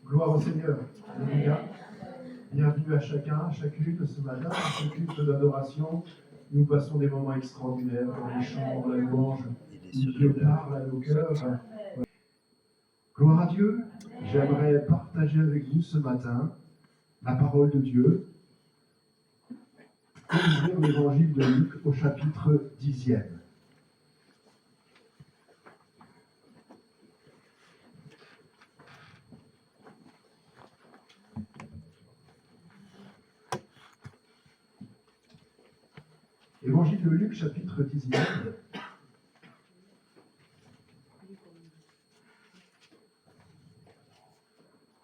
Gloire au Seigneur. Alléluia. Bienvenue à chacun, à chacune ce matin, à ce culte d'adoration. Nous passons des moments extraordinaires dans les chants, dans la louange, où Dieu parle à nos cœurs. Gloire à Dieu. J'aimerais partager avec vous ce matin la parole de Dieu. Ouvrir l'évangile de Luc au chapitre 10e. Évangile de Luc, chapitre 10e.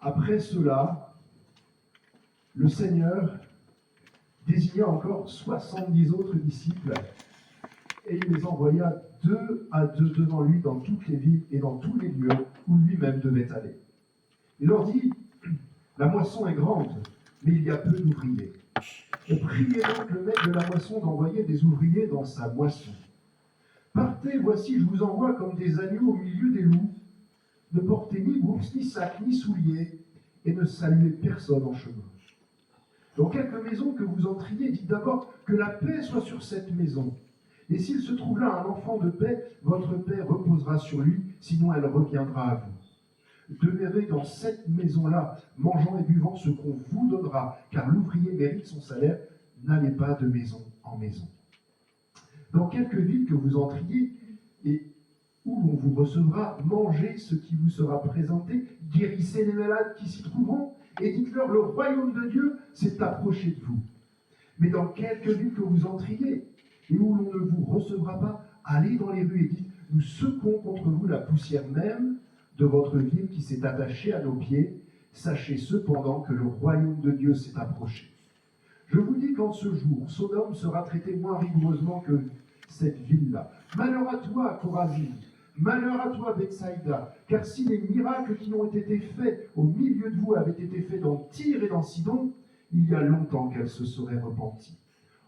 Après cela, le Seigneur désigna encore 70 autres disciples et il les envoya 2 à 2 devant lui dans toutes les villes et dans tous les lieux où lui-même devait aller. Il leur dit, la moisson est grande, mais il y a peu d'ouvriers. Et priez donc le maître de la moisson d'envoyer des ouvriers dans sa moisson. Partez, voici, je vous envoie comme des agneaux au milieu des loups. Ne portez ni bourse, ni sac, ni souliers, et ne saluez personne en chemin. Dans quelque maison que vous entriez, dites d'abord que la paix soit sur cette maison. Et s'il se trouve là un enfant de paix, votre paix reposera sur lui, sinon elle reviendra à vous. Demeurez dans cette maison-là, mangeant et buvant ce qu'on vous donnera, car l'ouvrier mérite son salaire. N'allez pas de maison en maison. Dans quelque ville que vous entriez et où l'on vous recevra, mangez ce qui vous sera présenté, guérissez les malades qui s'y trouveront, et dites-leur, le royaume de Dieu s'est approché de vous. Mais dans quelque ville que vous entriez et où l'on ne vous recevra pas, allez dans les rues et dites, nous secouons contre vous la poussière même de votre ville qui s'est attachée à nos pieds. Sachez cependant que le royaume de Dieu s'est approché. Je vous dis qu'en ce jour, Sodome sera traité moins rigoureusement que cette ville-là. Malheur à toi, Chorazine, malheur à toi, Bethsaïda, car si les miracles qui ont été faits au milieu de vous avaient été faits dans Tyr et dans Sidon, il y a longtemps qu'elles se seraient repenties,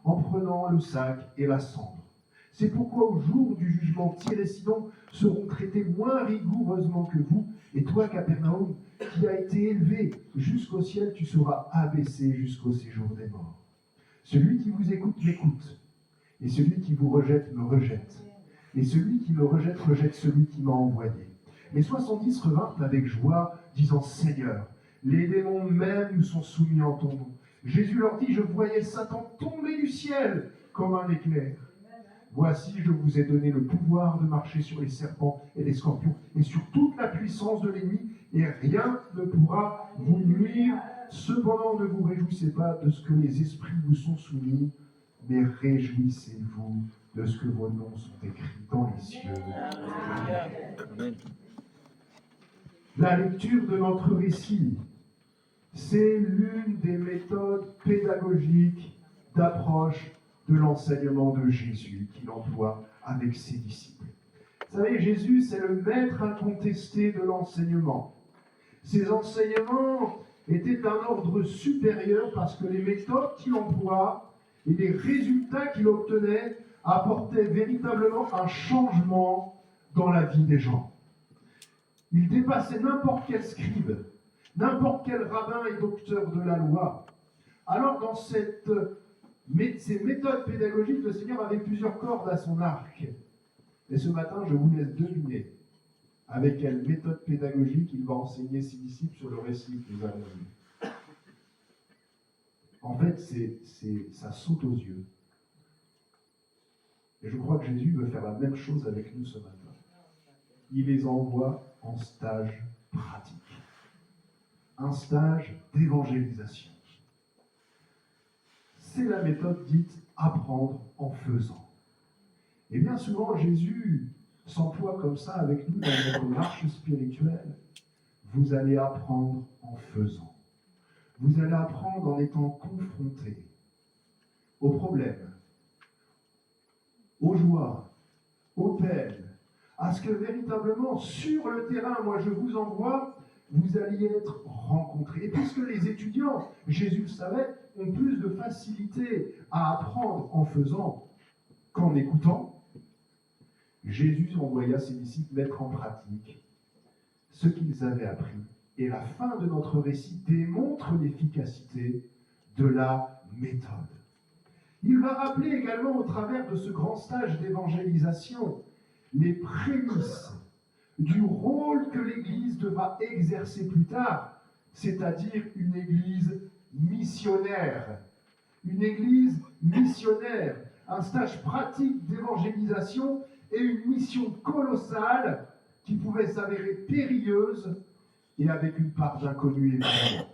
en prenant le sac et la cendre. C'est pourquoi au jour du jugement, Tyr et Sidon seront traités moins rigoureusement que vous. Et toi, Capernaum, qui as été élevé jusqu'au ciel, tu seras abaissé jusqu'au séjour des morts. Celui qui vous écoute m'écoute, et celui qui vous rejette me rejette. Et celui qui me rejette rejette celui qui m'a envoyé. Les 70 revinrent avec joie, disant, Seigneur, les démons même nous sont soumis en ton nom. Jésus leur dit, je voyais Satan tomber du ciel comme un éclair. Voici, je vous ai donné le pouvoir de marcher sur les serpents et les scorpions et sur toute la puissance de l'ennemi, et rien ne pourra vous nuire. Cependant, ne vous réjouissez pas de ce que les esprits vous sont soumis, mais réjouissez-vous de ce que vos noms sont écrits dans les cieux. Amen. La lecture de notre récit, c'est l'une des méthodes pédagogiques d'approche de l'enseignement de Jésus qu'il emploie avec ses disciples. Vous savez, Jésus, c'est le maître incontesté de l'enseignement. Ses enseignements étaient un ordre supérieur parce que les méthodes qu'il emploie et les résultats qu'il obtenait apportaient véritablement un changement dans la vie des gens. Il dépassait n'importe quel scribe, n'importe quel rabbin et docteur de la loi. Alors, dans ces méthodes pédagogiques, le Seigneur avait plusieurs cordes à son arc. Et ce matin, je vous laisse deviner avec quelle méthode pédagogique il va enseigner ses disciples sur le récit que nous avons vu. En fait, ça saute aux yeux. Et je crois que Jésus veut faire la même chose avec nous ce matin. Il les envoie en stage pratique. Un stage d'évangélisation. C'est la méthode dite apprendre en faisant. Et bien souvent, Jésus s'emploie comme ça avec nous dans notre marche spirituelle. Vous allez apprendre en faisant. Vous allez apprendre en étant confronté aux problèmes, aux joies, aux peines, à ce que véritablement sur le terrain, moi je vous envoie, vous alliez être rencontrés. Et puisque les étudiants, Jésus le savait, ont plus de facilité à apprendre en faisant qu'en écoutant, Jésus envoya ses disciples mettre en pratique ce qu'ils avaient appris et la fin de notre récit démontrent l'efficacité de la méthode. Il va rappeler également au travers de ce grand stage d'évangélisation les prémices du rôle que l'Église devra exercer plus tard, c'est-à-dire une Église missionnaire. Une Église missionnaire, un stage pratique d'évangélisation et une mission colossale qui pouvait s'avérer périlleuse et avec une part d'inconnu évidemment.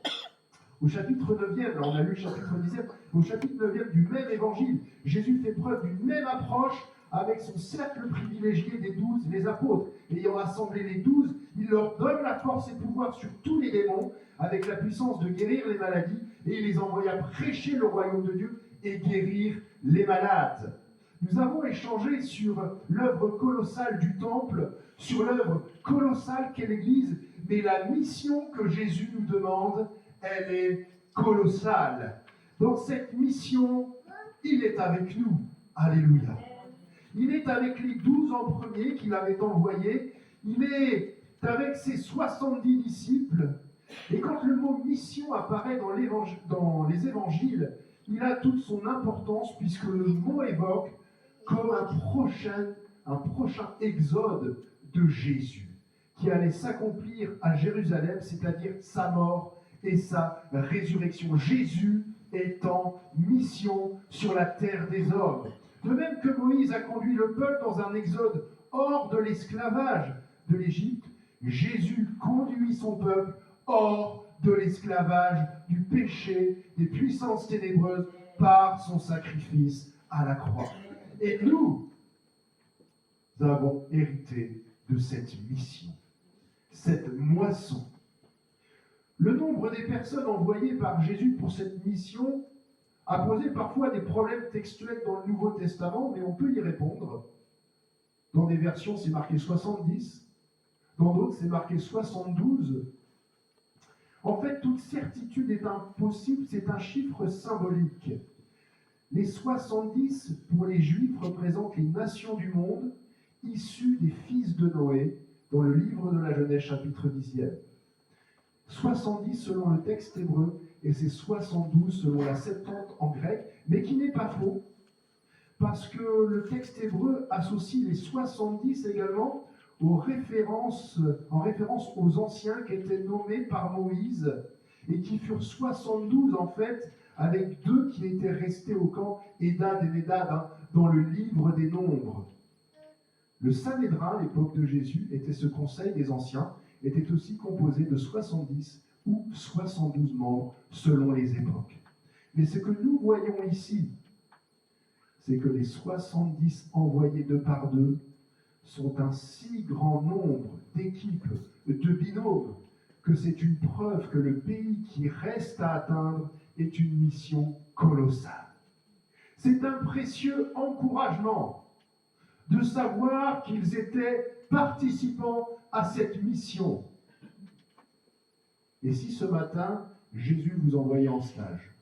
Au chapitre 9e, là on a lu le chapitre 10e, au chapitre 9e du même évangile, Jésus fait preuve d'une même approche avec son cercle privilégié des 12, les apôtres. Ayant rassemblé les 12, il leur donne la force et pouvoir sur tous les démons, avec la puissance de guérir les maladies, et il les envoya prêcher le royaume de Dieu et guérir les malades. Nous avons échangé sur l'œuvre colossale du temple, sur l'œuvre colossale qu'est l'Église, mais la mission que Jésus nous demande, elle est colossale. Dans cette mission, il est avec nous. Alléluia. Il est avec les 12 en premier qu'il avait envoyés. Il est avec ses 70 disciples. Et quand le mot mission apparaît dans les évangiles, il a toute son importance puisque le mot évoque comme un prochain exode de Jésus qui allait s'accomplir à Jérusalem, c'est-à-dire sa mort et sa résurrection. Jésus est en mission sur la terre des hommes. De même que Moïse a conduit le peuple dans un exode hors de l'esclavage de l'Égypte, Jésus conduit son peuple hors de l'esclavage, du péché, des puissances ténébreuses par son sacrifice à la croix. Et nous avons hérité de cette mission, cette moisson. Le nombre des personnes envoyées par Jésus pour cette mission a posé parfois des problèmes textuels dans le Nouveau Testament, mais on peut y répondre. Dans des versions, c'est marqué 70, dans d'autres, c'est marqué 72. En fait, toute certitude est impossible, c'est un chiffre symbolique. Les 70, pour les Juifs, représentent les nations du monde, issues des fils de Noé, dans le livre de la Genèse, chapitre 10e. 70 selon le texte hébreu, et c'est 72 selon la Septante en grec, mais qui n'est pas faux, parce que le texte hébreu associe les 70 également en référence aux anciens qui étaient nommés par Moïse, et qui furent 72 en fait, avec 2 qui étaient restés au camp Édad et Médad, dans le livre des Nombres. Le Sanhédrin, à l'époque de Jésus, était ce conseil des anciens, était aussi composé de 70 ou 72 membres selon les époques. Mais ce que nous voyons ici, c'est que les 70 envoyés 2 par 2 sont un si grand nombre d'équipes, de binômes, que c'est une preuve que le pays qui reste à atteindre est une mission colossale. C'est un précieux encouragement de savoir qu'ils étaient participants à cette mission. Et si ce matin, Jésus vous envoyait en stage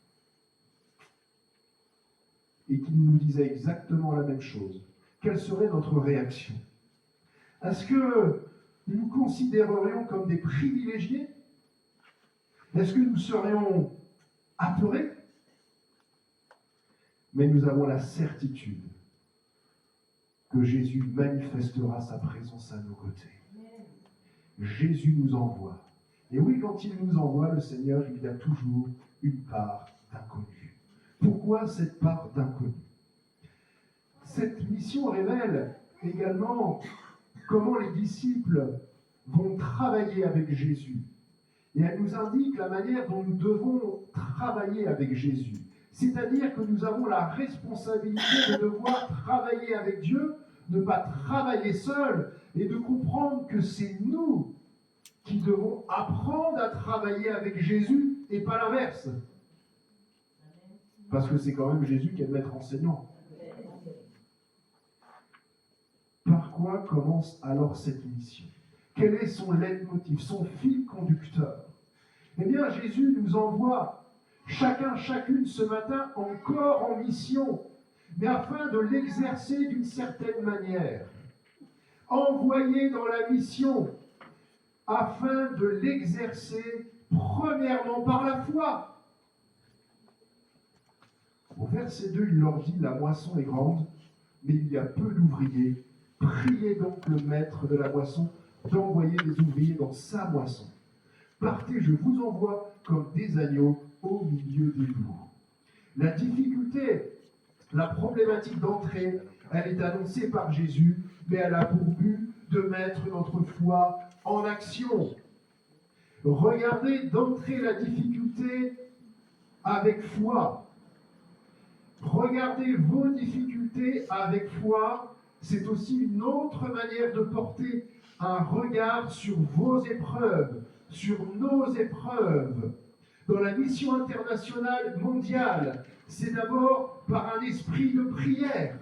et qu'il nous disait exactement la même chose, quelle serait notre réaction? Est-ce que nous nous considérerions comme des privilégiés? Est-ce que nous serions apeurés? Mais nous avons la certitude que Jésus manifestera sa présence à nos côtés. Jésus nous envoie. Et oui, quand il nous envoie, le Seigneur, il y a toujours une part d'inconnu. Pourquoi cette part d'inconnu? Cette mission révèle également comment les disciples vont travailler avec Jésus. Et elle nous indique la manière dont nous devons travailler avec Jésus. C'est-à-dire que nous avons la responsabilité de devoir travailler avec Dieu, ne pas travailler seul, et de comprendre que c'est nous qui devons apprendre à travailler avec Jésus et pas l'inverse. Parce que c'est quand même Jésus qui est le maître enseignant. Par quoi commence alors cette mission? Quel est son leitmotiv, son fil conducteur? Eh bien, Jésus nous envoie chacun, chacune ce matin encore en mission, mais afin de l'exercer d'une certaine manière. Envoyé dans la mission, afin de l'exercer premièrement par la foi. Au verset 2, il leur dit, la moisson est grande, mais il y a peu d'ouvriers. Priez donc le maître de la moisson d'envoyer des ouvriers dans sa moisson. Partez, je vous envoie comme des agneaux au milieu des loups. La difficulté, la problématique d'entrée, elle est annoncée par Jésus, mais elle a pour but de mettre notre foi en action. Regardez d'entrer la difficulté avec foi. Regardez vos difficultés avec foi. C'est aussi une autre manière de porter un regard sur vos épreuves, sur nos épreuves. Dans la mission internationale mondiale, c'est d'abord par un esprit de prière.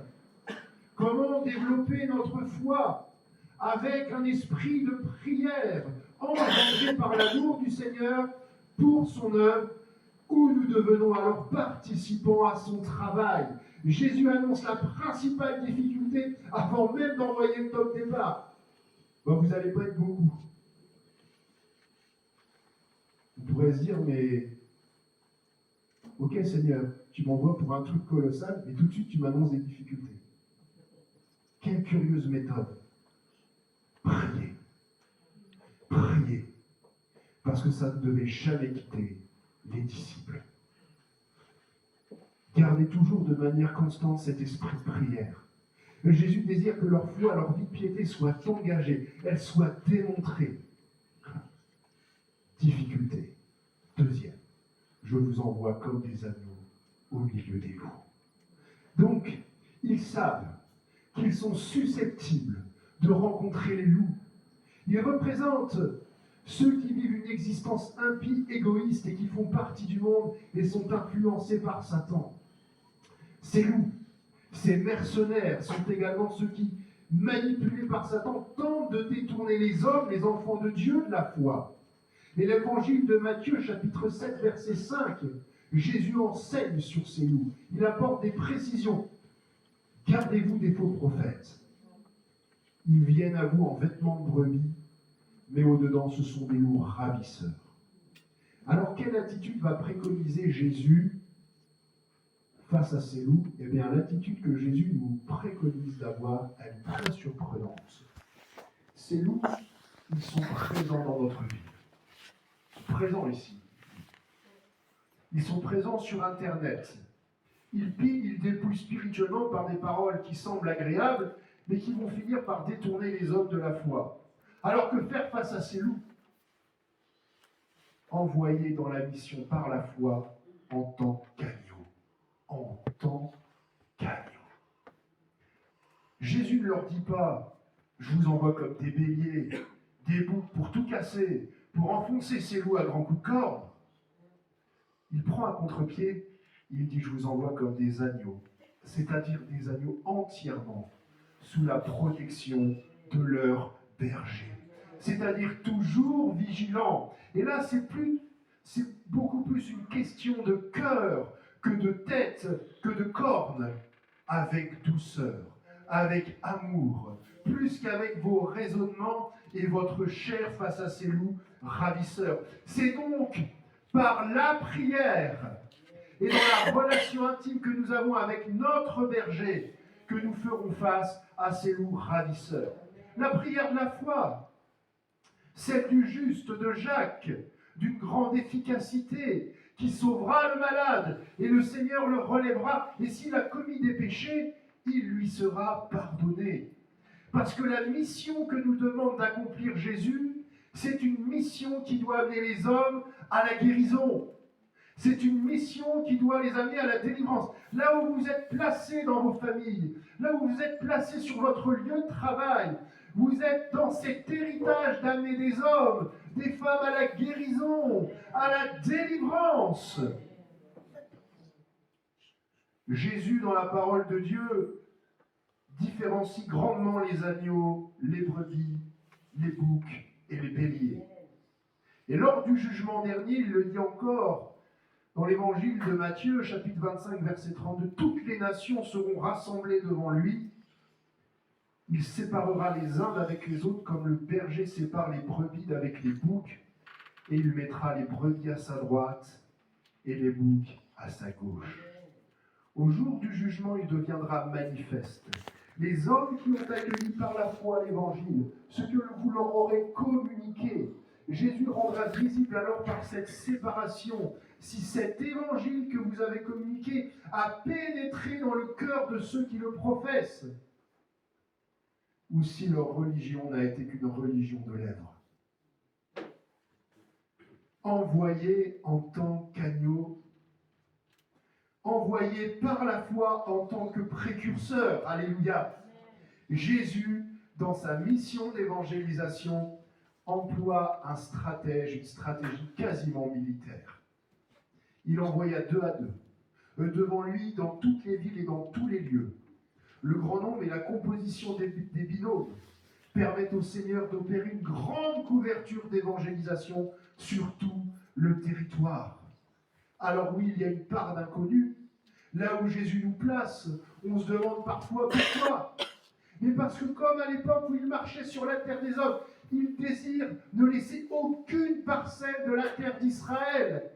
Comment développer notre foi avec un esprit de prière, engendré par l'amour du Seigneur pour son œuvre, où nous devenons alors participants à son travail. Jésus annonce la principale difficulté avant même d'envoyer le top départ. Vous n'allez pas être beaucoup. On pourrait se dire, mais ok Seigneur, tu m'envoies pour un truc colossal, et tout de suite tu m'annonces des difficultés. Quelle curieuse méthode. Priez. Priez. Parce que ça ne devait jamais quitter les disciples. Gardez toujours de manière constante cet esprit de prière. Jésus désire que leur foi, leur vie de piété soit engagée, elle soit démontrée. Difficulté. Deuxième, je vous envoie comme des agneaux au milieu des loups. Donc, ils savent qu'ils sont susceptibles de rencontrer les loups. Ils représentent ceux qui vivent une existence impie, égoïste et qui font partie du monde et sont influencés par Satan. Ces loups, ces mercenaires sont également ceux qui, manipulés par Satan, tentent de détourner les hommes, les enfants de Dieu, de la foi. Et l'évangile de Matthieu, chapitre 7, verset 5, Jésus enseigne sur ces loups. Il apporte des précisions. Gardez-vous des faux prophètes. Ils viennent à vous en vêtements de brebis, mais au-dedans, ce sont des loups ravisseurs. Alors, quelle attitude va préconiser Jésus face à ces loups? Eh bien, l'attitude que Jésus nous préconise d'avoir, elle est très surprenante. Ces loups, ils sont présents dans notre vie. Ils sont présents ici. Ils sont présents sur Internet. Ils pillent, ils dépouillent spirituellement par des paroles qui semblent agréables, mais qui vont finir par détourner les hommes de la foi. Alors que faire face à ces loups? Envoyés dans la mission par la foi en tant qu'agneaux. En tant qu'agneaux. Jésus ne leur dit pas, je vous envoie comme des béliers, des boucs pour tout casser, pour enfoncer ces loups à grands coups de corne. Il prend un contre-pied, il dit, je vous envoie comme des agneaux, c'est-à-dire des agneaux entièrement sous la protection de leur berger. C'est-à-dire toujours vigilants. Et là, c'est beaucoup plus une question de cœur que de tête, que de cornes, avec douceur, avec amour, plus qu'avec vos raisonnements et votre chair face à ces loups ravisseurs. C'est donc par la prière et dans la relation intime que nous avons avec notre berger que nous ferons face à ces loups ravisseurs. La prière de la foi, celle du juste de Jacques, d'une grande efficacité, qui sauvera le malade, et le Seigneur le relèvera, et s'il a commis des péchés, il lui sera pardonné. Parce que la mission que nous demande d'accomplir Jésus, c'est une mission qui doit amener les hommes à la guérison. C'est une mission qui doit les amener à la délivrance. Là où vous êtes placés dans vos familles, là où vous êtes placés sur votre lieu de travail, vous êtes dans cet héritage d'amener des hommes, des femmes à la guérison, à la délivrance. Jésus, dans la parole de Dieu, différencie grandement les agneaux, les brebis, les boucs et les béliers. Et lors du jugement dernier, il le dit encore dans l'évangile de Matthieu, chapitre 25, verset 32, toutes les nations seront rassemblées devant lui. Il séparera les uns d'avec les autres comme le berger sépare les brebis d'avec les boucs, et il mettra les brebis à sa droite et les boucs à sa gauche. Au jour du jugement, il deviendra manifeste. Les hommes qui ont accueilli par la foi l'Évangile, ce que vous leur aurez communiqué, Jésus rendra visible alors par cette séparation si cet Évangile que vous avez communiqué a pénétré dans le cœur de ceux qui le professent, ou si leur religion n'a été qu'une religion de lèvres. Envoyés en tant qu'agneaux, envoyés par la foi en tant que précurseurs. Alléluia. Jésus, dans sa mission d'évangélisation, emploie une stratégie quasiment militaire. Il envoya 2 à 2, devant lui dans toutes les villes et dans tous les lieux. Le grand nombre et la composition des binômes permettent au Seigneur d'opérer une grande couverture d'évangélisation sur tout le territoire. Alors oui, il y a une part d'inconnu. Là où Jésus nous place, on se demande parfois pourquoi. Mais parce que comme à l'époque où il marchait sur la terre des hommes, il désire ne laisser aucune parcelle de la terre d'Israël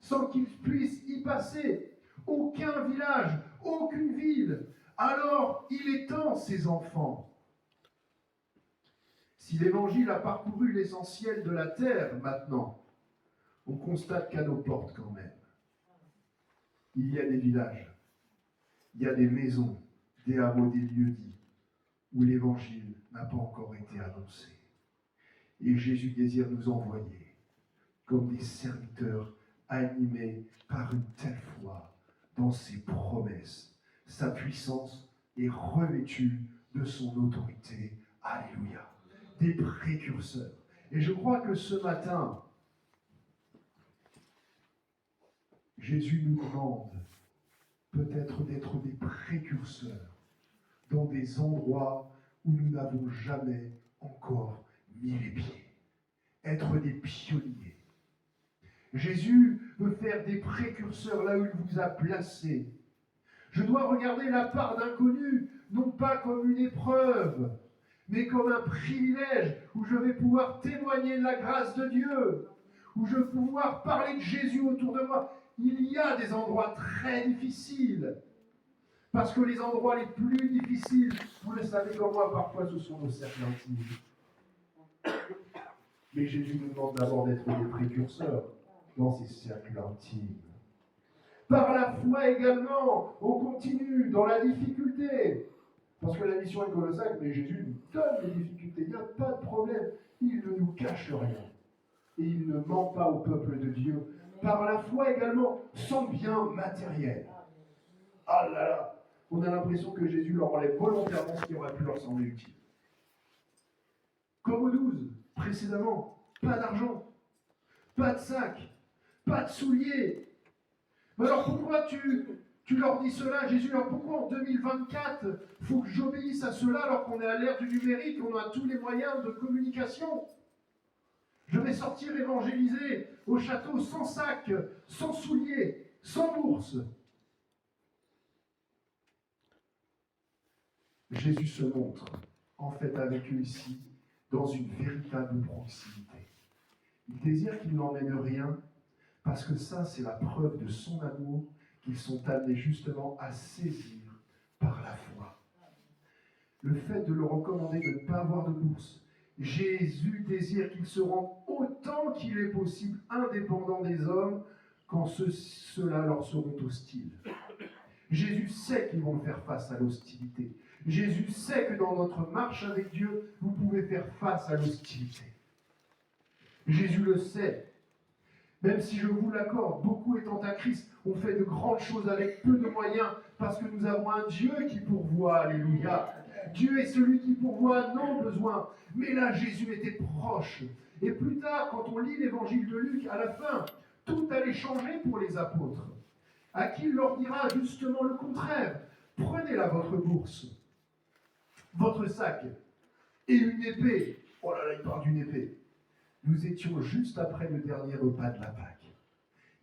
sans qu'il puisse y passer. Aucun village, aucune ville. Alors il étend ses enfants. Si l'Évangile a parcouru l'essentiel de la terre maintenant, on constate qu'à nos portes quand même, il y a des villages, il y a des maisons, des hameaux, des lieux-dits, où l'Évangile n'a pas encore été annoncé. Et Jésus désire nous envoyer comme des serviteurs animés par une telle foi dans ses promesses. Sa puissance est revêtue de son autorité. Alléluia. Des précurseurs. Et je crois que ce matin, Jésus nous demande peut-être d'être des précurseurs dans des endroits où nous n'avons jamais encore mis les pieds. Être des pionniers. Jésus veut faire des précurseurs là où il vous a placé. Je dois regarder la part d'inconnu, non pas comme une épreuve, mais comme un privilège où je vais pouvoir témoigner de la grâce de Dieu, où je vais pouvoir parler de Jésus autour de moi. Il y a des endroits très difficiles, parce que les endroits les plus difficiles, vous le savez comme moi, parfois ce sont nos cercles intimes. Mais Jésus nous demande d'abord d'être des précurseurs dans ces cercles intimes. Par la foi également, on continue dans la difficulté. Parce que la mission est colossale, mais Jésus nous donne les difficultés. Il n'y a pas de problème. Il ne nous cache rien. Et il ne ment pas au peuple de Dieu. Par la foi également, sans bien matériel. Ah là là, on a l'impression que Jésus leur enlève volontairement ce qui aurait pu leur sembler utile. Comme aux 12, précédemment, pas d'argent, pas de sac, pas de souliers. Mais alors pourquoi tu leur dis cela, Jésus? Alors pourquoi en 2024, il faut que j'obéisse à cela alors qu'on est à l'ère du numérique, on a tous les moyens de communication? Je vais sortir évangéliser au château sans sac, sans souliers, sans bourse. Jésus se montre, en fait, avec eux ici, dans une véritable proximité. Il désire qu'ils n'emmènent rien, parce que ça, c'est la preuve de son amour qu'ils sont amenés justement à saisir par la foi. Le fait de leur recommander de ne pas avoir de bourse, Jésus désire qu'ils se rendent autant qu'il est possible indépendants des hommes quand ceux-là leur seront hostiles. Jésus sait qu'ils vont faire face à l'hostilité. Jésus sait que dans notre marche avec Dieu, vous pouvez faire face à l'hostilité. Jésus le sait. Même si je vous l'accorde, beaucoup étant à Christ, on fait de grandes choses avec peu de moyens parce que nous avons un Dieu qui pourvoit. Alléluia. Dieu est celui qui pourvoit à nos besoins. Mais là, Jésus était proche. Et plus tard, quand on lit l'évangile de Luc, à la fin, tout allait changer pour les apôtres. À qui il leur dira justement le contraire. Prenez là votre bourse, votre sac et une épée. Oh là là, il parle d'une épée. Nous étions juste après le dernier repas de la Pâque.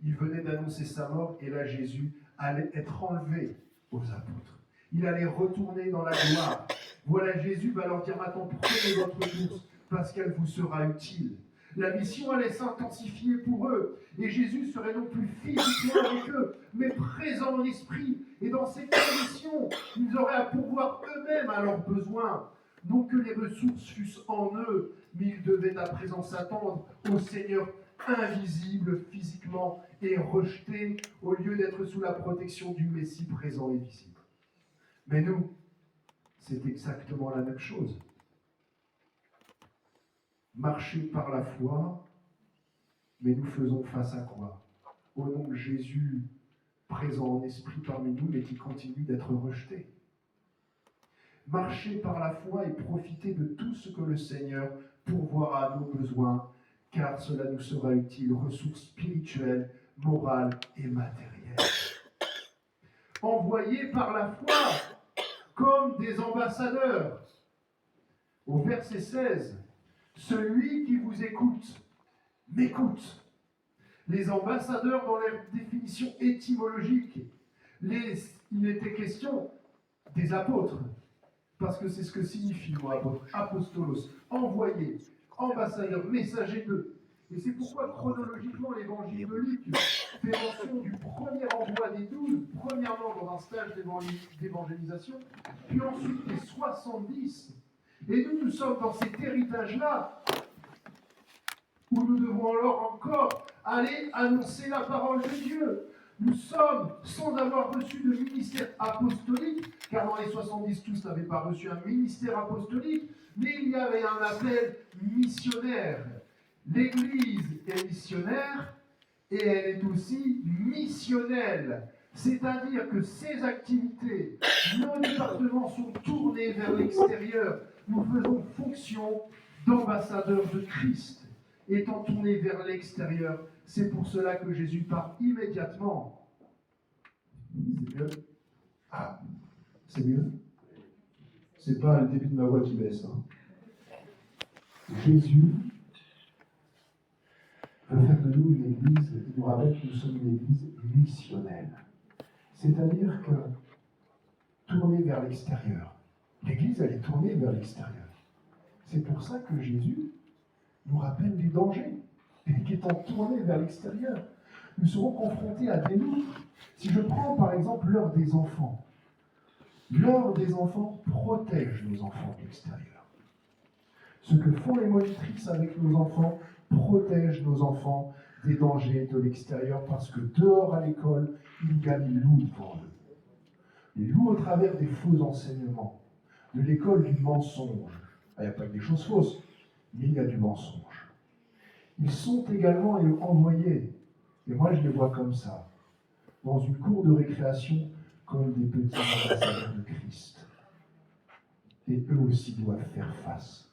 Il venait d'annoncer sa mort et là Jésus allait être enlevé aux apôtres. Il allait retourner dans la gloire. Voilà, Jésus va leur dire maintenant, prenez votre bourse parce qu'elle vous sera utile. La mission allait s'intensifier pour eux. Et Jésus serait non plus physiquement avec eux, mais présent en esprit. Et dans ces conditions, ils auraient à pourvoir eux-mêmes à leurs besoins. Non que les ressources fussent en eux, mais ils devaient à présent s'attendre au Seigneur invisible physiquement et rejeté au lieu d'être sous la protection du Messie présent et visible. Mais nous, c'est exactement la même chose. Marcher par la foi, mais nous faisons face à quoi? Au nom de Jésus, présent en esprit parmi nous, mais qui continue d'être rejeté. Marcher par la foi et profiter de tout ce que le Seigneur pourvoira à nos besoins, car cela nous sera utile, ressources spirituelles, morales et matérielles. Envoyés par la foi, comme des ambassadeurs. Au verset 16, celui qui vous écoute, m'écoute. Les ambassadeurs, dans leur définition étymologique, il était question des apôtres, parce que c'est ce que signifie le mot apôtre, apostolos, envoyé, ambassadeur, messager d'eux. Et c'est pourquoi chronologiquement l'évangile de Luc fait mention du premier envoi des 12, premièrement dans un stage d'évangélisation, puis ensuite des 70. Et nous sommes dans cet héritage-là, où nous devons alors encore aller annoncer la parole de Dieu. Nous sommes, sans avoir reçu de ministère apostolique, car dans les 70, tous n'avaient pas reçu un ministère apostolique, mais il y avait un appel missionnaire. L'Église est missionnaire et elle est aussi missionnelle. C'est-à-dire que ces activités, nos départements sont tournés vers l'extérieur. Nous faisons fonction d'ambassadeurs de Christ, étant tournés vers l'extérieur. C'est pour cela que Jésus part immédiatement. C'est mieux? Ah, c'est mieux? C'est pas le début de ma voix qui baisse. Jésus veut faire de nous une église, il nous rappelle que nous sommes une église missionnelle. C'est-à-dire que tournée vers l'extérieur. L'église, elle est tournée vers l'extérieur. C'est pour ça que Jésus nous rappelle les dangers. Et qu'étant tournés vers l'extérieur, nous serons confrontés à des loups. Si je prends par exemple l'heure des enfants, l'heure des enfants protège nos enfants de l'extérieur. Ce que font les monitrices avec nos enfants protège nos enfants des dangers de l'extérieur parce que dehors à l'école, il y a les loups devant eux. Les loups au travers des faux enseignements, de l'école du mensonge. Il n'y a pas que des choses fausses, mais il y a du mensonge. Ils sont également envoyés, et moi je les vois comme ça, dans une cour de récréation comme des petits ambassadeurs de Christ. Et eux aussi doivent faire face.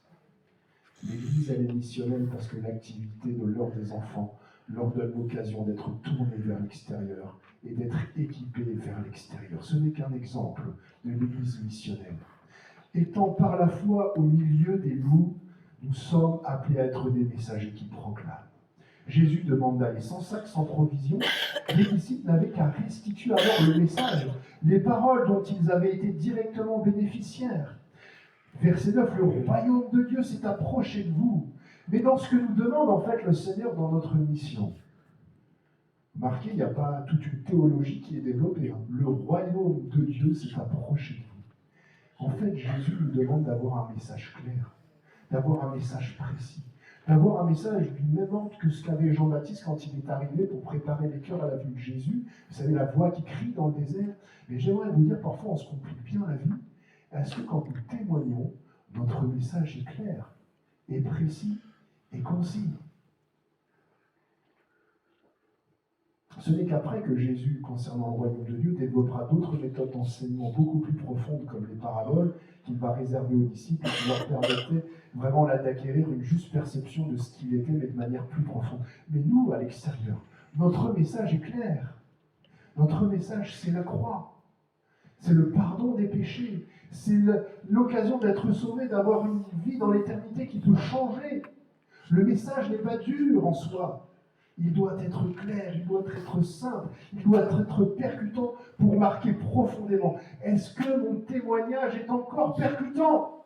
L'Église, elle est missionnelle parce que l'activité de l'heure des enfants leur donne l'occasion d'être tournés vers l'extérieur et d'être équipés vers l'extérieur. Ce n'est qu'un exemple de l'Église missionnelle. Étant par la foi au milieu des loups, nous sommes appelés à être des messagers qui proclament. Jésus demande d'aller sans sac, sans provision. Les disciples n'avaient qu'à restituer alors le message, les paroles dont ils avaient été directement bénéficiaires. Verset 9, le royaume de Dieu s'est approché de vous. Mais dans ce que nous demande en fait le Seigneur dans notre mission, marquez, il n'y a pas toute une théologie qui est développée. Le royaume de Dieu s'est approché de vous. En fait, Jésus nous demande d'avoir un message clair, d'avoir un message précis, d'avoir un message du même ordre que ce qu'avait Jean-Baptiste quand il est arrivé pour préparer les cœurs à la vue de Jésus. Vous savez, la voix qui crie dans le désert. Mais j'aimerais vous dire, parfois on se complique bien la vie. Est-ce que quand nous témoignons, notre message est clair, est précis et concis? Ce n'est qu'après que Jésus, concernant le royaume de Dieu, développera d'autres méthodes d'enseignement beaucoup plus profondes, comme les paraboles, qu'il va réserver aux disciples et qui leur permettaient vraiment là d'acquérir une juste perception de ce qu'il était, mais de manière plus profonde. Mais nous, à l'extérieur, notre message est clair. Notre message, c'est la croix. C'est le pardon des péchés. C'est l'occasion d'être sauvé, d'avoir une vie dans l'éternité qui peut changer. Le message n'est pas dur en soi. Il doit être clair, il doit être simple, il doit être percutant pour marquer profondément. Est-ce que mon témoignage est encore percutant?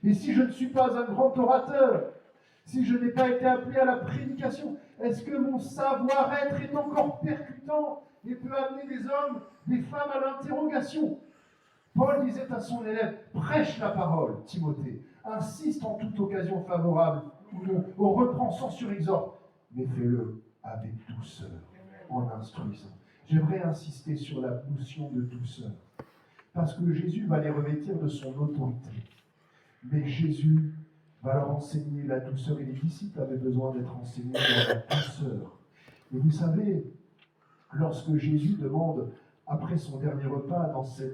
Et si je ne suis pas un grand orateur, si je n'ai pas été appelé à la prédication, est-ce que mon savoir-être est encore percutant et peut amener des hommes, des femmes à l'interrogation? Paul disait à son élève, prêche la parole, Timothée, insiste en toute occasion favorable, ou reprend sans surexhorte, mais fais-le avec douceur, en instruisant. J'aimerais insister sur la notion de douceur, parce que Jésus va les revêtir de son autorité. Mais Jésus va leur enseigner la douceur, et les disciples avaient besoin d'être enseignés dans la douceur. Et vous savez, lorsque Jésus demande, après son dernier repas, dans ce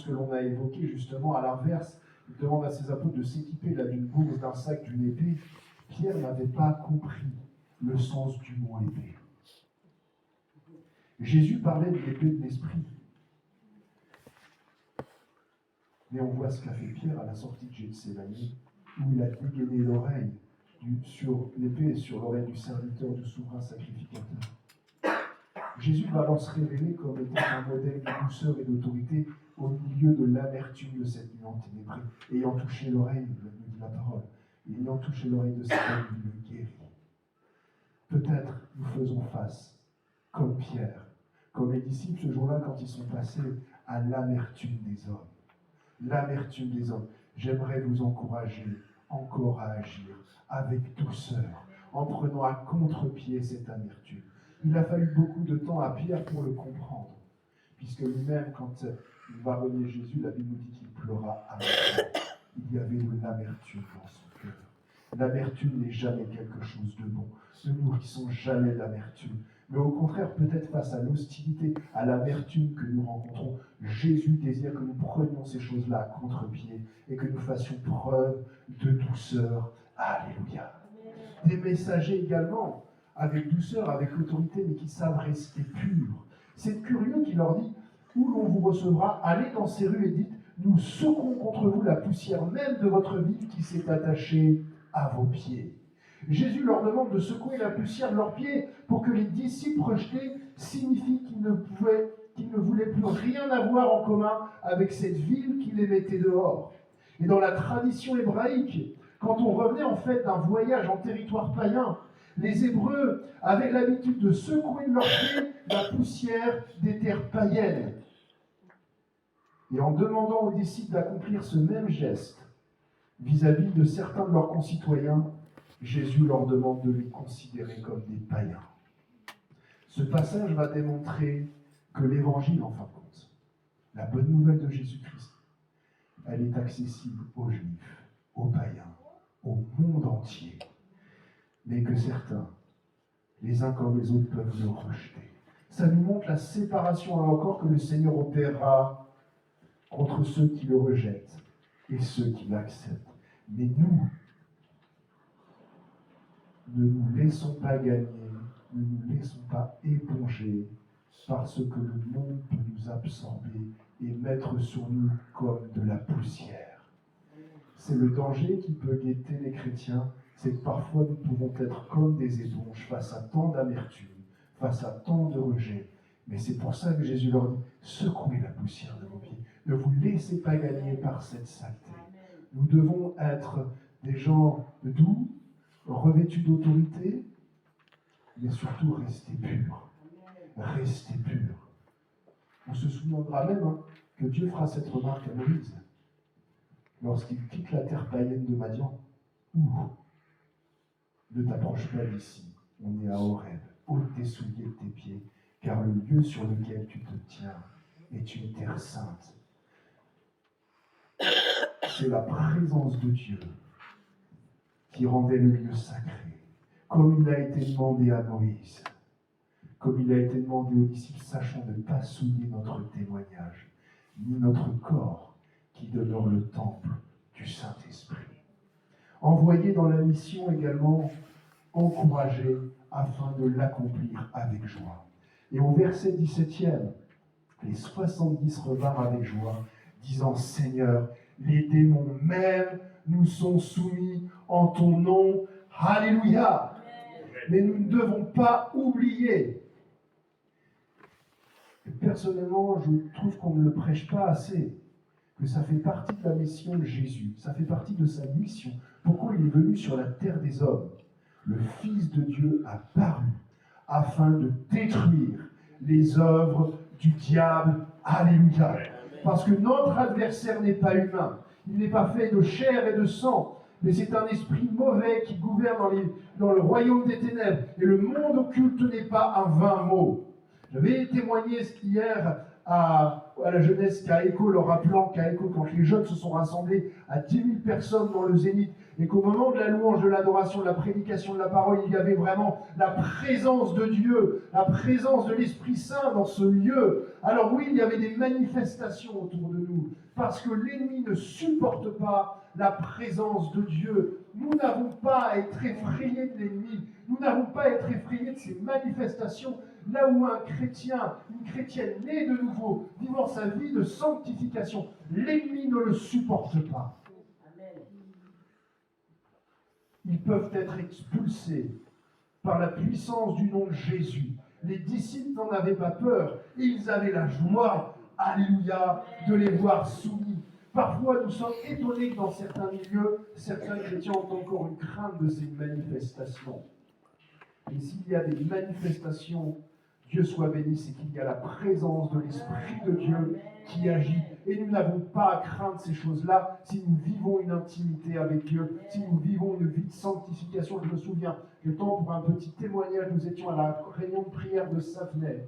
que l'on a évoqué justement à l'inverse, il demande à ses apôtres de s'équiper d'une bourse, d'un sac, d'une épée, Pierre n'avait pas compris le sens du mot épée. Jésus parlait de l'épée de l'esprit. Mais on voit ce qu'a fait Pierre à la sortie de Gethsémani, où il a dégainé l'oreille sur l'épée sur l'oreille du serviteur du souverain sacrificateur. Jésus va alors se révéler comme étant un modèle de douceur et d'autorité au milieu de l'amertume de cette nuit enténébrée, ayant touché l'oreille, nous dit la parole, ayant touché l'oreille de cet homme, il le guérit. Peut-être nous faisons face, comme Pierre, comme les disciples ce jour-là, quand ils sont passés à l'amertume des hommes. L'amertume des hommes. J'aimerais vous encourager encore à agir avec douceur, en prenant à contre-pied cette amertume. Il a fallu beaucoup de temps à Pierre pour le comprendre, puisque lui-même, quand il va renier Jésus, la Bible nous dit qu'il pleura amèrement. Il y avait de l'amertume dans son cœur. L'amertume n'est jamais quelque chose de bon. Ne nourrissons jamais d'amertume. Mais au contraire, peut-être face à l'hostilité, à l'amertume que nous rencontrons, Jésus désire que nous prenions ces choses-là à contre-pied et que nous fassions preuve de douceur. Alléluia. Des messagers également, avec douceur, avec autorité, mais qui savent rester purs. C'est curieux qu'il leur dit, où l'on vous recevra, allez dans ces rues et dites, nous secouons contre vous la poussière même de votre ville qui s'est attachée à vos pieds. Jésus leur demande de secouer la poussière de leurs pieds pour que les disciples rejetés signifient qu'ils ne voulaient plus rien avoir en commun avec cette ville qui les mettait dehors. Et dans la tradition hébraïque, quand on revenait en fait d'un voyage en territoire païen, les Hébreux avaient l'habitude de secouer de leurs pieds la poussière des terres païennes. Et en demandant aux disciples d'accomplir ce même geste vis-à-vis de certains de leurs concitoyens, Jésus leur demande de les considérer comme des païens. Ce passage va démontrer que l'évangile, en fin de compte, la bonne nouvelle de Jésus-Christ, elle est accessible aux Juifs, aux païens, au monde entier, mais que certains, les uns comme les autres, peuvent le rejeter. Ça nous montre la séparation, là encore, que le Seigneur opérera entre ceux qui le rejettent et ceux qui l'acceptent. Mais nous, ne nous laissons pas gagner, ne nous laissons pas éponger par ce que le monde peut nous absorber et mettre sur nous comme de la poussière. C'est le danger qui peut guetter les chrétiens, c'est que parfois nous pouvons être comme des éponges face à tant d'amertume, face à tant de rejet. Mais c'est pour ça que Jésus leur dit, secouez la poussière de vos pieds. Ne vous laissez pas gagner par cette saleté. Nous devons être des gens doux, revêtus d'autorité, mais surtout rester purs. Rester purs. On se souviendra même que Dieu fera cette remarque à Moïse lorsqu'il quitte la terre païenne de Madian. Ne t'approche pas d'ici, on est à Horeb, ôte tes souliers de tes pieds, car le lieu sur lequel tu te tiens est une terre sainte. C'est la présence de Dieu qui rendait le lieu sacré, comme il a été demandé à Moïse, comme il a été demandé aux disciples, sachant ne pas souiller notre témoignage, ni notre corps, qui demeure le temple du Saint-Esprit. Envoyé dans la mission également, encouragé afin de l'accomplir avec joie. Et au verset 17e, les 70 revinrent avec joie, disant, Seigneur, les démons même nous sont soumis en ton nom. Alléluia. Mais nous ne devons pas oublier. Personnellement, je trouve qu'on ne le prêche pas assez, que ça fait partie de la mission de Jésus, ça fait partie de sa mission. Pourquoi il est venu sur la terre des hommes? Le Fils de Dieu a paru afin de détruire les œuvres du diable. Alléluia. Parce que notre adversaire n'est pas humain. Il n'est pas fait de chair et de sang, mais c'est un esprit mauvais qui gouverne dans le royaume des ténèbres. Et le monde occulte n'est pas un vain mot. J'avais témoigné hier à la jeunesse Kaeko, leur rappelant Kaeko, quand les jeunes se sont rassemblés à 10 000 personnes dans le Zénith, et qu'au moment de la louange, de l'adoration, de la prédication de la parole, il y avait vraiment la présence de Dieu, la présence de l'Esprit Saint dans ce lieu. Alors oui, il y avait des manifestations autour de nous, parce que l'ennemi ne supporte pas la présence de Dieu. Nous n'avons pas à être effrayés de l'ennemi, nous n'avons pas à être effrayés de ces manifestations, là où un chrétien, une chrétienne née de nouveau, vivant sa vie de sanctification, l'ennemi ne le supporte pas. Ils peuvent être expulsés par la puissance du nom de Jésus. Les disciples n'en avaient pas peur, et ils avaient la joie, alléluia, de les voir soumis. Parfois, nous sommes étonnés que dans certains milieux, certains chrétiens ont encore une crainte de ces manifestations. Et s'il y a des manifestations, Dieu soit béni, c'est qu'il y a la présence de l'Esprit de Dieu qui agit. Et nous n'avons pas à craindre ces choses-là si nous vivons une intimité avec Dieu, si nous vivons une vie de sanctification. Je me souviens, le temps pour un petit témoignage, nous étions à la réunion de prière de Savenay.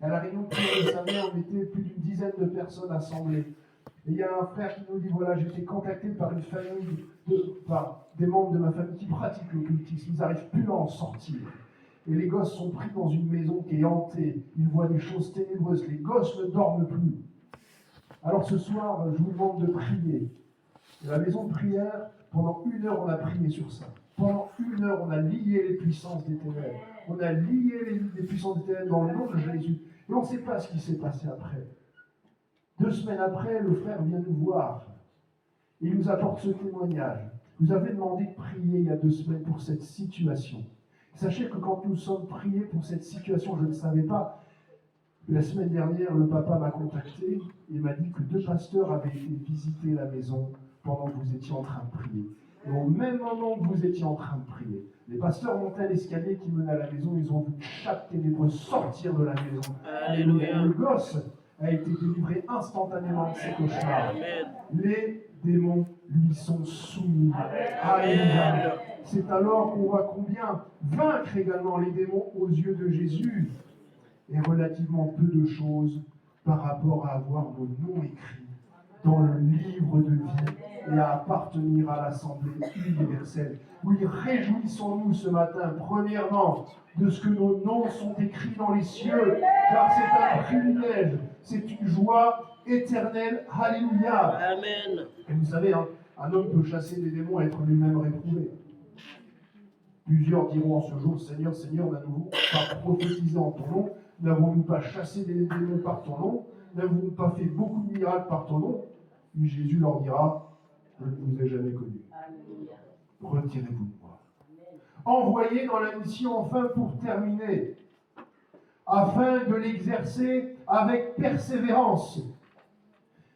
À la réunion de prière de Savenay, on était plus d'une dizaine de personnes assemblées. Et il y a un frère qui nous dit, voilà, j'ai été contacté par une famille, par des membres de ma famille qui pratiquent l'occultisme. Ils n'arrivent plus à en sortir. Et les gosses sont pris dans une maison qui est hantée. Ils voient des choses ténébreuses. Les gosses ne dorment plus. Alors ce soir, je vous demande de prier. Et la maison de prière, pendant 1 heure, on a prié sur ça. Pendant 1 heure, on a lié les puissances des ténèbres. On a lié les puissances des ténèbres dans le nom de Jésus. Et on ne sait pas ce qui s'est passé après. 2 semaines après, le frère vient nous voir. Il nous apporte ce témoignage. Vous avez demandé de prier il y a 2 semaines pour cette situation. Sachez que quand nous sommes priés pour cette situation, je ne savais pas. La semaine dernière, le papa m'a contacté et m'a dit que 2 pasteurs avaient été visiter la maison pendant que vous étiez en train de prier. Et au même moment que vous étiez en train de prier, les pasteurs montaient l'escalier qui menait à la maison, ils ont vu chaque ténébreux sortir de la maison. Alléluia. Le gosse a été délivré instantanément de ses cauchemars. Amen. Les démons lui sont soumis. Alléluia. C'est alors qu'on voit combien vaincre également les démons aux yeux de Jésus est relativement peu de choses par rapport à avoir nos noms écrits dans le livre de vie et à appartenir à l'Assemblée universelle. Oui, réjouissons-nous ce matin, premièrement, de ce que nos noms sont écrits dans les cieux, car c'est un privilège, c'est une joie éternelle. Alléluia. Amen. Et vous savez, hein, un homme peut chasser des démons et être lui-même réprouvé. Plusieurs diront en ce jour, Seigneur, Seigneur, n'avons-nous pas prophétisé en ton nom? N'avons-nous pas chassé des démons par ton nom? N'avons-nous pas fait beaucoup de miracles par ton nom? Et Jésus leur dira, je ne vous ai jamais connus. Retirez-vous de moi. Envoyé dans la mission, enfin, pour terminer, afin de l'exercer avec persévérance.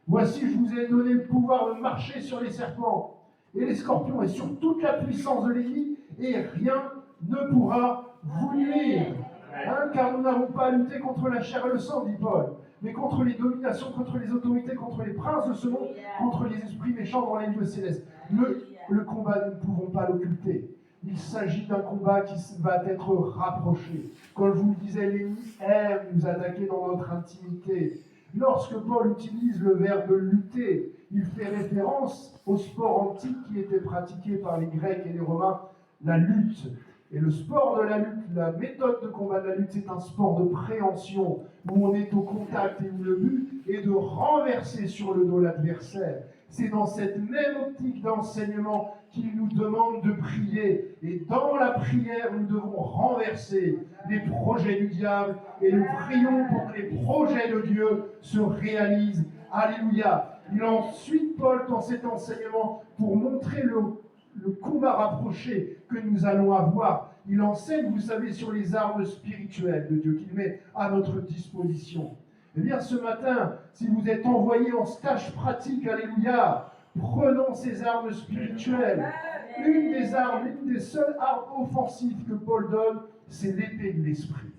Voici, je vous ai donné le pouvoir de marcher sur les serpents et les scorpions et sur toute la puissance de l'ennemi, et rien ne pourra vous nuire. Hein, car nous n'avons pas à lutter contre la chair et le sang, dit Paul, mais contre les dominations, contre les autorités, contre les princes de ce monde, contre les esprits méchants dans les lieux célestes. Le combat, nous ne pouvons pas l'occulter. Il s'agit d'un combat qui va être rapproché. Comme je vous le disais, l'ennemi aime nous attaquer dans notre intimité. Lorsque Paul utilise le verbe lutter, il fait référence au sport antique qui était pratiqué par les Grecs et les Romains, la lutte. Et le sport de la lutte, la méthode de combat de la lutte, c'est un sport de préhension, où on est au contact et où le but est de renverser sur le dos l'adversaire. C'est dans cette même optique d'enseignement qu'il nous demande de prier. Et dans la prière, nous devons renverser les projets du diable et nous prions pour que les projets de Dieu se réalisent. Alléluia. Il a ensuite, Paul, dans cet enseignement, pour montrer le combat rapproché que nous allons avoir, Il enseigne, vous savez, sur les armes spirituelles de Dieu qu'il met à notre disposition. Eh bien, ce matin, si vous êtes envoyé en stage pratique, alléluia, prenons ces armes spirituelles. Une des armes, une des seules armes offensives que Paul donne, c'est l'épée de l'esprit.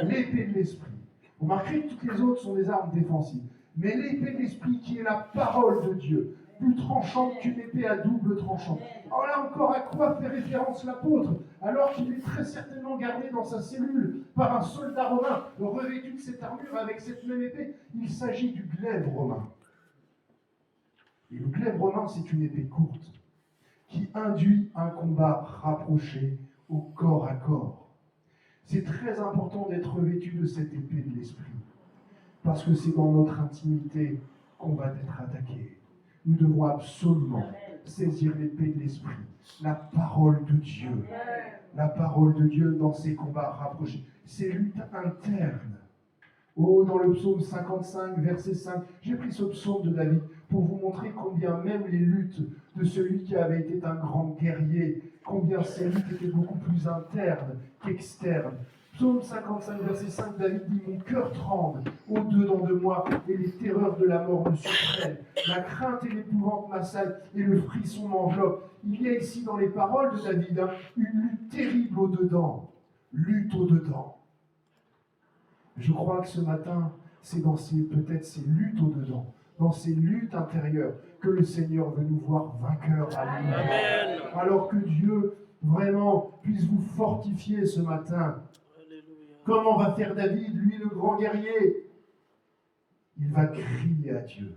L'épée de l'esprit. Vous remarquerez que toutes les autres sont des armes défensives. Mais l'épée de l'esprit qui est la parole de Dieu, plus tranchante qu'une épée à double tranchant. Alors là encore, à quoi fait référence l'apôtre? Alors qu'il est très certainement gardé dans sa cellule par un soldat romain, revêtu de cette armure avec cette même épée. Il s'agit du glaive romain. Et le glaive romain, c'est une épée courte qui induit un combat rapproché au corps à corps. C'est très important d'être revêtu de cette épée de l'esprit, parce que c'est dans notre intimité qu'on va être attaqué. Nous devons absolument saisir l'épée de l'esprit, la parole de Dieu. La parole de Dieu dans ces combats rapprochés. Ces luttes internes. Oh, dans le psaume 55, verset 5, j'ai pris ce psaume de David pour vous montrer combien même les luttes de celui qui avait été un grand guerrier, combien ces luttes étaient beaucoup plus internes qu'externes. Psaume 55, verset 5, David dit « Mon cœur tremble au-dedans de moi, et les terreurs de la mort me surprennent. La crainte et l'épouvante m'assaillent, et le frisson m'enveloppe. » Il y a ici dans les paroles de David une lutte terrible au-dedans. Lutte au-dedans. Je crois que ce matin, c'est dans peut-être ces luttes au-dedans, dans ces luttes intérieures, que le Seigneur veut nous voir vainqueurs. Amen. Alors que Dieu, vraiment, puisse vous fortifier ce matin. Comment va faire David, lui le grand guerrier? Il va crier à Dieu.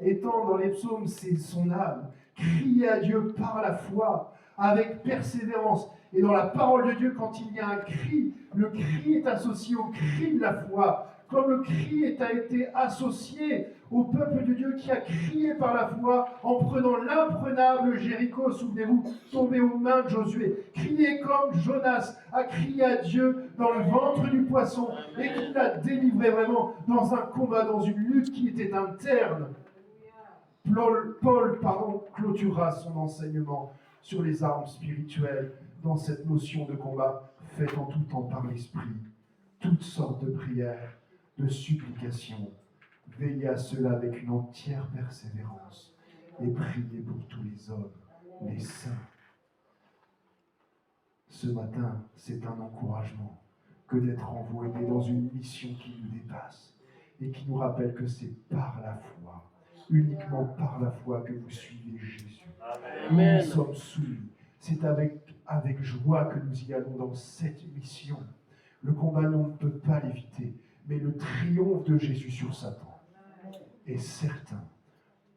Étant dans les psaumes, c'est son âme. Crier à Dieu par la foi, avec persévérance. Et dans la parole de Dieu, quand il y a un cri, le cri est associé au cri de la foi. Comme le cri a été associé au peuple de Dieu qui a crié par la foi en prenant l'imprenable Jéricho, souvenez-vous, tombé aux mains de Josué. Crier comme Jonas a crié à Dieu dans le ventre du poisson et qui l'a délivré vraiment dans un combat, dans une lutte qui était interne. Paul clôturera son enseignement sur les armes spirituelles dans cette notion de combat faite en tout temps par l'Esprit. Toutes sortes de prières, de supplications. Veillez à cela avec une entière persévérance et priez pour tous les hommes, les saints. Ce matin, c'est un encouragement que d'être envoyé dans une mission qui nous dépasse et qui nous rappelle que c'est par la foi, uniquement par la foi que vous suivez Jésus. Amen. Nous sommes soumis. C'est avec joie que nous y allons dans cette mission. Le combat, on ne peut pas l'éviter, mais le triomphe de Jésus sur Satan est certain.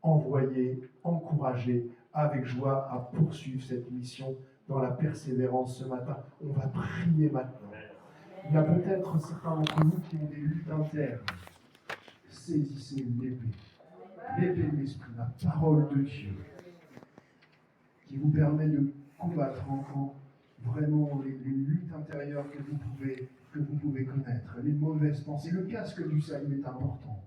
Envoyé, encouragé, avec joie à poursuivre cette mission dans la persévérance ce matin. On va prier maintenant. Il y a peut-être certains d'entre vous qui ont des luttes internes. Saisissez l'épée de l'Esprit, la parole de Dieu, qui vous permet de combattre encore vraiment les luttes intérieures que vous pouvez connaître, les mauvaises pensées. Le casque du salut est important,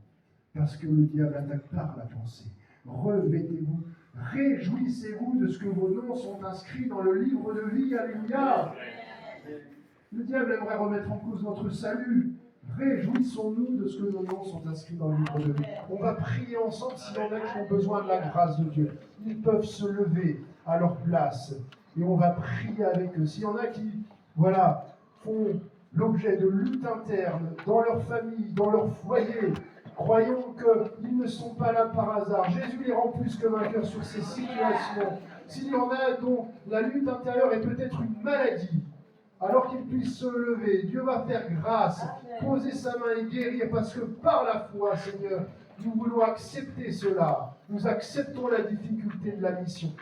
parce que le diable attaque par la pensée. Revêtez-vous, réjouissez-vous de ce que vos noms sont inscrits dans le livre de vie. Alléluia. Le diable aimerait remettre en cause notre salut. Réjouissons-nous de ce que nos noms sont inscrits dans le livre de vie. On va prier ensemble s'il y en a qui ont besoin de la grâce de Dieu. Ils peuvent se lever à leur place et on va prier avec eux. S'il y en a qui, font l'objet de luttes internes dans leur famille, dans leur foyer, croyons qu'ils ne sont pas là par hasard. Jésus les rend plus que vainqueurs sur ces situations. S'il y en a dont la lutte intérieure est peut-être une maladie, alors qu'ils puissent se lever, Dieu va faire grâce, poser sa main et guérir, parce que par la foi, Seigneur, nous voulons accepter cela. Nous acceptons la difficulté de la mission.